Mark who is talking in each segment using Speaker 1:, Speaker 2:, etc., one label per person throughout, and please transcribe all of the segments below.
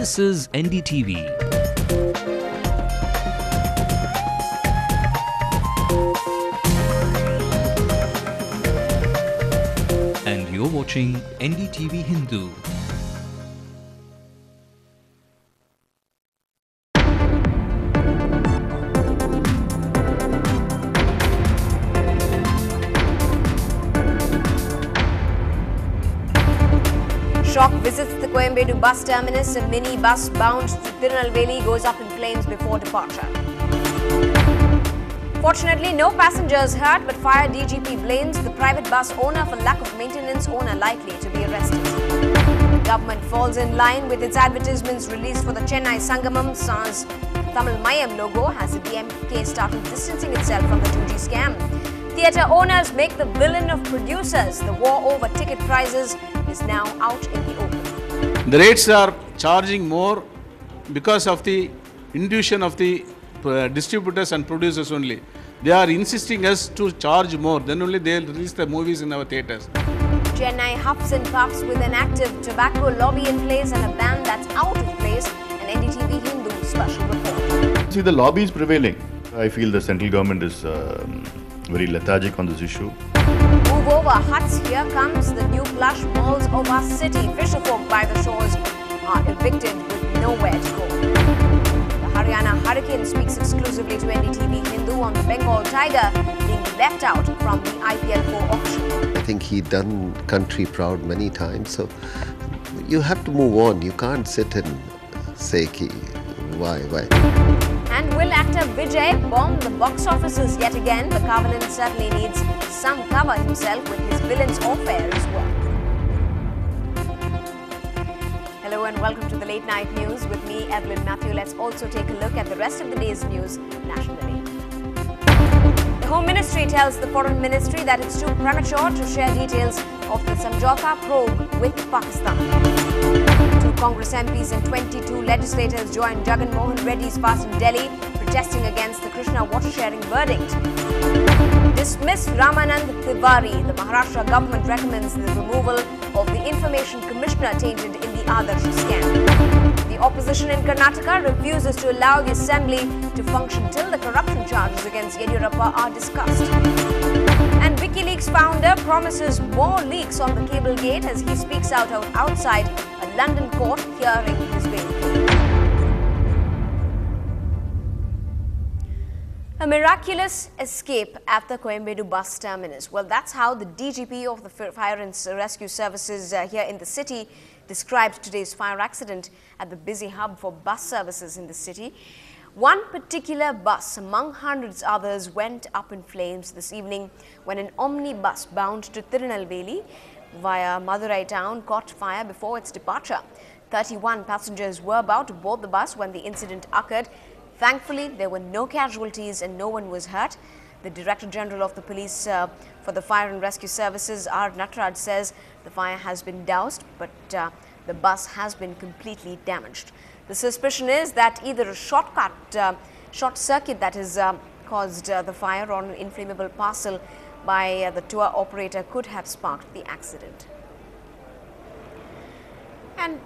Speaker 1: This is NDTV. And you're watching NDTV Hindu.
Speaker 2: Shock visits the Coimbatore bus terminus. A mini bus bound to Tirunelveli goes up in flames before departure. Fortunately, no passengers hurt, but fire DGP blames the private bus owner for lack of maintenance. Owner likely to be arrested. The government falls in line with its advertisements released for the Chennai Sangamam. SARS Tamil Mayam logo has the DMK started distancing itself from the 2G scam. Theatre owners make the villain of producers. The war over ticket prices is now out in the open.
Speaker 3: The rates are charging more because of the intuition of the distributors and producers only. They are insisting us to charge more, then only they will release the movies in our theatres.
Speaker 2: Chennai huffs and puffs with an active tobacco lobby in place and a ban that's out of place. An NDTV Hindu special report.
Speaker 4: See, the lobby is prevailing. I feel the central government is very lethargic on this issue.
Speaker 2: Move over huts, here comes the new plush malls of our city. Fisherfolk by the shores are evicted with nowhere to go. The Haryana Hurricane speaks exclusively to NDTV Hindu on the Bengal Tiger being left out from the IPL 4 auction.
Speaker 5: I think he done country proud many times, so you have to move on. You can't sit and say, why?
Speaker 2: And will actor Vijay bomb the box offices yet again? The Kavalan certainly needs some cover himself with his villain's affair as well. Hello and welcome to the Late Night News with me, Evelyn Matthew. Let's also take a look at the rest of the day's news nationally. The Home Ministry tells the Foreign Ministry that it's too premature to share details of the Samjhauta probe with Pakistan. Two Congress MPs and 22 legislators joined Jagan Mohan Reddy's fast in Delhi, protesting against the Krishna water-sharing verdict. Dismiss Ramanand Tiwari. The Maharashtra government recommends the removal of the Information Commissioner tainted in the Adarsh scam. The opposition in Karnataka refuses to allow the assembly to function till the corruption charges against Yediyurappa are discussed. And WikiLeaks founder promises more leaks on the cable gate as he speaks out outside a London court hearing his bail plea. A miraculous escape at the Coimbatore bus terminus. Well, that's how the DGP of the Fire and Rescue Services here in the city described today's fire accident at the busy hub for bus services in the city. One particular bus, among hundreds others, went up in flames this evening when an omnibus bound to Tirunelveli via Madurai town caught fire before its departure. 31 passengers were about to board the bus when the incident occurred. Thankfully, there were no casualties and no one was hurt. The Director General of the Police for the Fire and Rescue Services, R. Nataraj, says the fire has been doused, but the bus has been completely damaged. The suspicion is that either a short circuit that has caused the fire or an inflammable parcel by the tour operator could have sparked the accident. And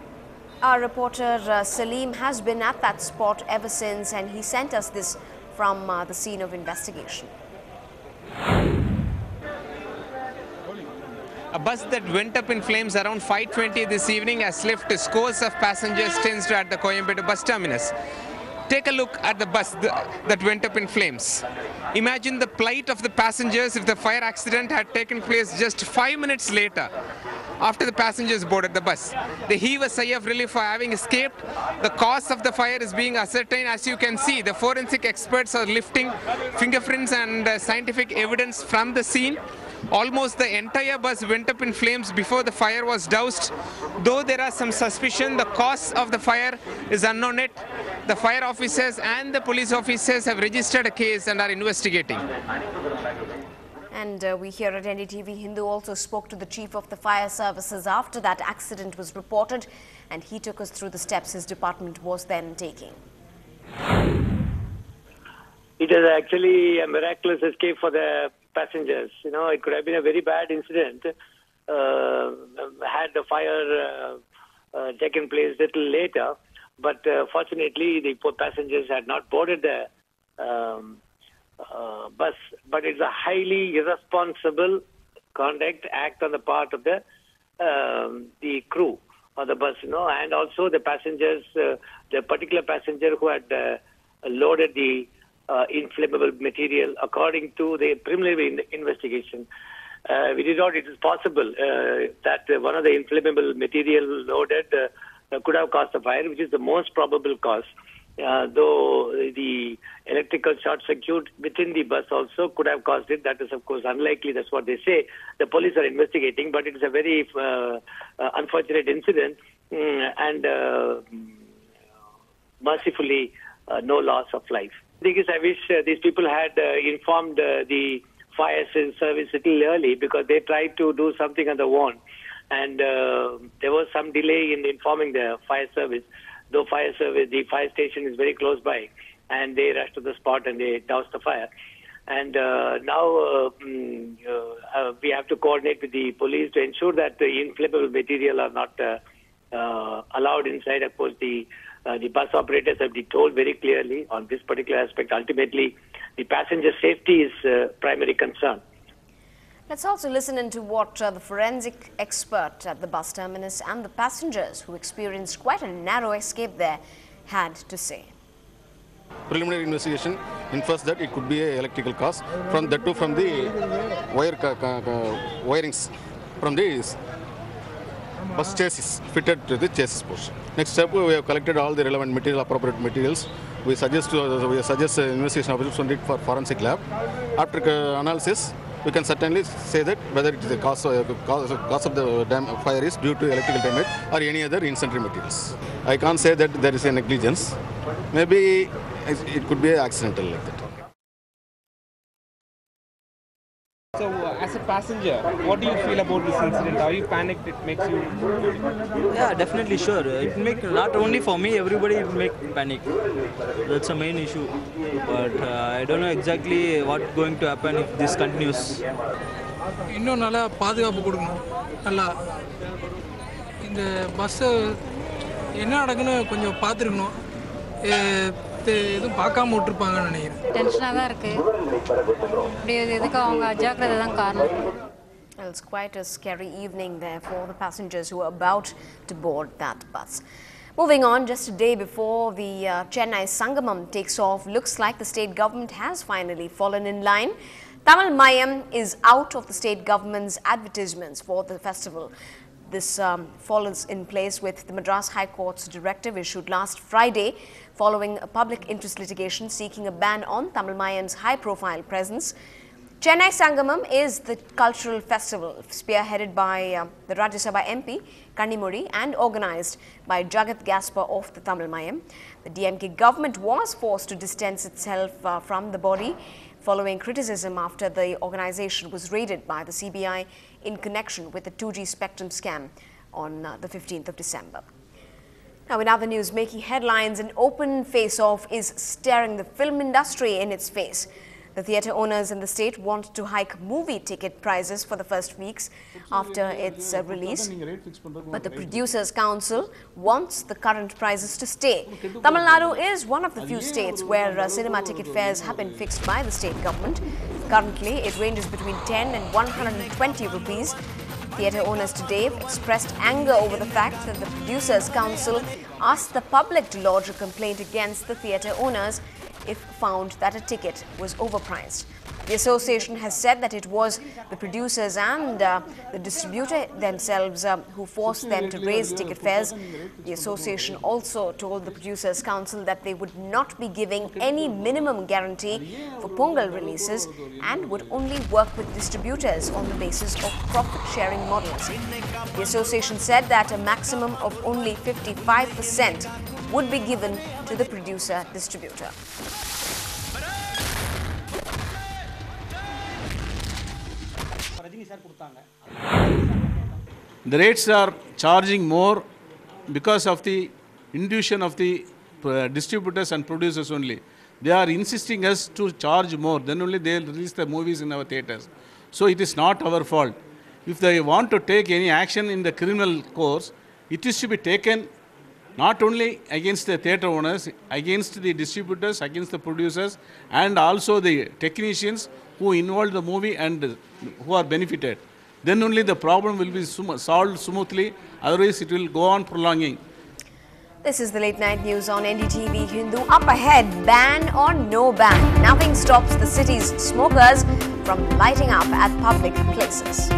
Speaker 2: our reporter Salim has been at that spot ever since, and he sent us this from the scene of investigation.
Speaker 6: A bus that went up in flames around 5:20 this evening has left scores of passengers tensed at the Coimbatore bus terminus. Take a look at the bus that went up in flames. Imagine the plight of the passengers if the fire accident had taken place just 5 minutes later after the passengers boarded the bus. They heave a sigh of relief for having escaped. The cause of the fire is being ascertained. As you can see, the forensic experts are lifting fingerprints and scientific evidence from the scene. Almost the entire bus went up in flames before the fire was doused. Though there are some suspicion, the cause of the fire is unknown yet. The fire officers and the police officers have registered a case and are investigating.
Speaker 2: And we here at NDTV Hindu also spoke to the chief of the fire services after that accident was reported, and he took us through the steps his department was then taking.
Speaker 7: It is actually a miraculous escape for the passengers. You know, it could have been a very bad incident had the fire taken place a little later. But fortunately, the poor passengers had not boarded the bus. But it's a highly irresponsible conduct act on the part of the crew of the bus, and also the passengers, the particular passenger who had loaded the inflammable material. According to the preliminary investigation, we did not. It is possible that one of the inflammable material loaded could have caused the fire, which is the most probable cause. Though the electrical short circuit within the bus also could have caused it. That is, of course, unlikely. That's what they say. The police are investigating, but it is a very unfortunate incident, and mercifully, no loss of life. The thing is, I wish these people had informed the fire service a little early, because they tried to do something on their own, and there was some delay in informing the fire service. Though the fire station is very close by, and they rushed to the spot and they doused the fire. And now we have to coordinate with the police to ensure that the inflammable material are not allowed inside. Of course, the bus operators have been told very clearly on this particular aspect. Ultimately, the passenger safety is primary concern.
Speaker 2: Let's also listen into what the forensic expert at the bus terminus and the passengers who experienced quite a narrow escape there had to say.
Speaker 8: Preliminary investigation infers that it could be an electrical cause from the wirings from the bus chassis fitted to the chassis portion. Next step, we have collected all the relevant material, appropriate materials. We suggest investigation officers to it for forensic lab. After analysis, we can certainly say that whether it is the cause of the fire is due to electrical damage or any other incendiary materials. I can't say that there is a negligence. Maybe it could be accidental like that.
Speaker 6: So, as a passenger, what do you feel about this incident? Are you panicked? It makes you...
Speaker 9: Yeah, definitely, sure. It make not only for me, everybody it make panic. That's the main issue. But I don't know exactly what's going to happen if this continues.
Speaker 10: இன்னும் நல்லா பாதுகாப்பு கொடுக்கணும். நல்லா இந்த bus என்ன நடக்குன்னு கொஞ்சம் பார்த்துருக்கணும். எதுவும் பார்க்காம விட்டுருப்பாங்கன்னு நினைக்கிறேன்.
Speaker 11: டென்ஷனாக தான் இருக்கு. இப்படி எதுக்கு அவங்க அஜாக்கிரதை தான் காரணம்.
Speaker 2: Well, it's quite a scary evening there for the passengers who were about to board that bus. Moving on, just a day before the Chennai Sangamam takes off, looks like the state government has finally fallen in line. Tamil Mayam is out of the state government's advertisements for the festival. This follows in place with the Madras High Court's directive issued last Friday following a public interest litigation seeking a ban on Tamil Mayam's high-profile presence. Chennai Sangamam is the cultural festival spearheaded by the Rajya Sabha MP Kannimuri and organized by Jagat Gaspar of the Tamil Mayam. The DMK government was forced to distance itself from the body following criticism after the organization was raided by the CBI in connection with the 2G spectrum scam on the 15th of December. Now, in other news, making headlines, an open face-off is staring the film industry in its face. The theatre owners in the state want to hike movie ticket prices for the first weeks after its release. But the Producers' Council wants the current prices to stay. Tamil Nadu is one of the few states where cinema ticket fares have been fixed by the state government. Currently, it ranges between 10 and 120 rupees. Theatre owners today expressed anger over the fact that the Producers' Council asked the public to lodge a complaint against the theatre owners if found that a ticket was overpriced. The association has said that it was the producers and the distributor themselves who forced them to raise ticket fares. The association also told the Producers' Council that they would not be giving any minimum guarantee for Pongal releases and would only work with distributors on the basis of profit-sharing models. The association said that a maximum of only 55% would be given to the producer-distributor.
Speaker 3: The rates are charging more because of the intuition of the distributors and producers only. They are insisting us to charge more, then only they will release the movies in our theatres. So it is not our fault. If they want to take any action in the criminal course, it is to be taken not only against the theatre owners, against the distributors, against the producers, and also the technicians who involved the movie and who are benefited. Then only the problem will be solved smoothly, otherwise it will go on prolonging.
Speaker 2: This is the late night news on NDTV Hindu. Up ahead, ban or no ban. Nothing stops the city's smokers from lighting up at public places.